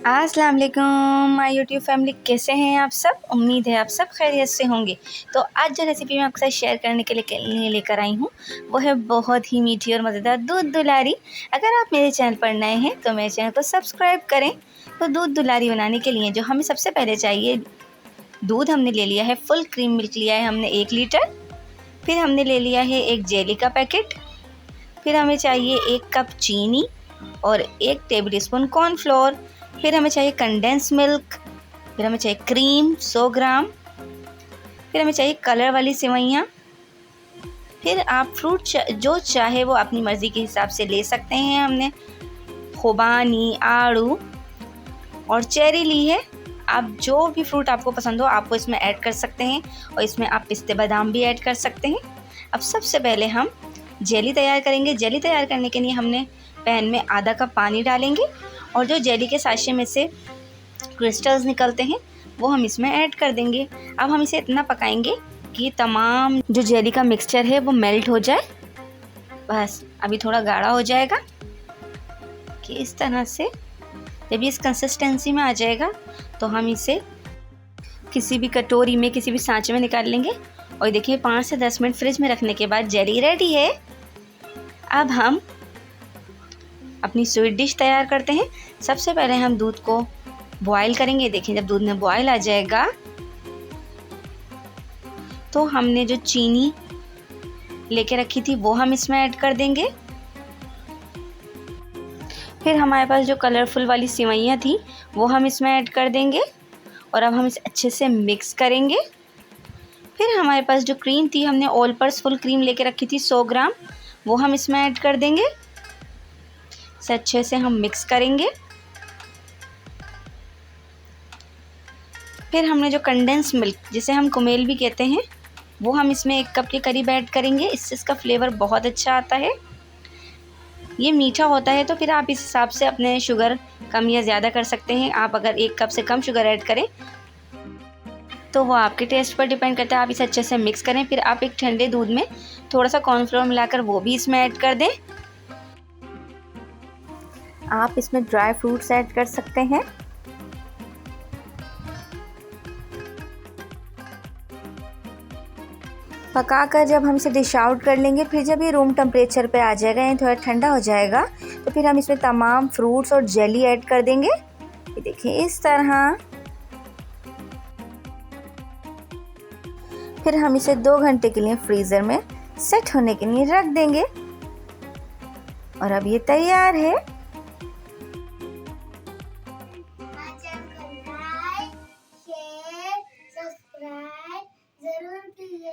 अस्सलाम वालेकुम my YouTube family, कैसे हैं आप सब। उम्मीद है आप सब खैरियत से होंगे। तो आज जो रेसिपी मैं आपके साथ शेयर करने के लिए लेकर आई हूँ वो है बहुत ही मीठी और मज़ेदार दूध दुलारी। अगर आप मेरे चैनल पर नए हैं तो मेरे चैनल को सब्सक्राइब करें। तो दूध दुलारी बनाने के लिए जो हमें सबसे पहले चाहिए, दूध हमने ले लिया है, फुल क्रीम मिल्क लिया है हमने 1 लीटर। फिर हमने ले लिया है एक जेली का पैकेट। फिर हमें चाहिए 1 कप चीनी और 1 टेबल स्पून कॉर्नफ्लोर। फिर हमें चाहिए कंडेंस मिल्क। फिर हमें चाहिए क्रीम 100 ग्राम। फिर हमें चाहिए कलर वाली सेवइयाँ। फिर आप फ्रूट जो चाहे वो अपनी मर्ज़ी के हिसाब से ले सकते हैं। हमने खुबानी, आड़ू और चेरी ली है। आप जो भी फ्रूट आपको पसंद हो आपको इसमें ऐड कर सकते हैं, और इसमें आप पिस्ते बादाम भी ऐड कर सकते हैं। अब सबसे पहले हम जेली तैयार करेंगे। जेली तैयार करने के लिए हमने पैन में आधा कप पानी डालेंगे, और जो जेली के साशे में से क्रिस्टल्स निकलते हैं वो हम इसमें ऐड कर देंगे। अब हम इसे इतना पकाएंगे कि तमाम जो जेली का मिक्सचर है वो मेल्ट हो जाए। बस अभी थोड़ा गाढ़ा हो जाएगा कि इस तरह से। जब ये इस कंसिस्टेंसी में आ जाएगा तो हम इसे किसी भी कटोरी में, किसी भी सांचे में निकाल लेंगे। और देखिए 5 से 10 मिनट फ्रिज में रखने के बाद जेली रेडी है। अब हम अपनी स्वीट डिश तैयार करते हैं। सबसे पहले हम दूध को बॉईल करेंगे। देखिए जब दूध में बॉईल आ जाएगा तो हमने जो चीनी लेके रखी थी वो हम इसमें ऐड कर देंगे। फिर हमारे पास जो कलरफुल वाली सेवइयाँ थी वो हम इसमें ऐड कर देंगे, और अब हम इसे अच्छे से मिक्स करेंगे। फिर हमारे पास जो क्रीम थी, हमने ऑल पर्पस फुल क्रीम लेके रखी थी 100 ग्राम, वो हम इसमें ऐड कर देंगे। इसे अच्छे से हम मिक्स करेंगे। फिर हमने जो कंडेंस मिल्क, जिसे हम कुमेल भी कहते हैं, वो हम इसमें 1 कप के करीब ऐड करेंगे। इससे इसका फ्लेवर बहुत अच्छा आता है। ये मीठा होता है तो फिर आप इस हिसाब से अपने शुगर कम या ज़्यादा कर सकते हैं। आप अगर 1 कप से कम शुगर ऐड करें तो वो आपके टेस्ट पर डिपेंड करता है। आप इसे अच्छे से मिक्स करें। फिर आप एक ठंडे दूध में थोड़ा सा कॉर्नफ्लोर मिलाकर वो भी इसमें ऐड कर दें। आप इसमें ड्राई फ्रूट्स ऐड कर सकते हैं। पकाकर जब हम इसे डिश आउट कर लेंगे, फिर जब ये रूम टेम्परेचर पे आ जाएगा, यानी थोड़ा ठंडा हो जाएगा, तो फिर हम इसमें तमाम फ्रूट्स और जेली ऐड कर देंगे। ये देखिए इस तरह। फिर हम इसे 2 घंटे के लिए फ्रीज़र में सेट होने के लिए रख देंगे, और अब ये तैयार है। सब्सक्राइब जरूर कीजिए।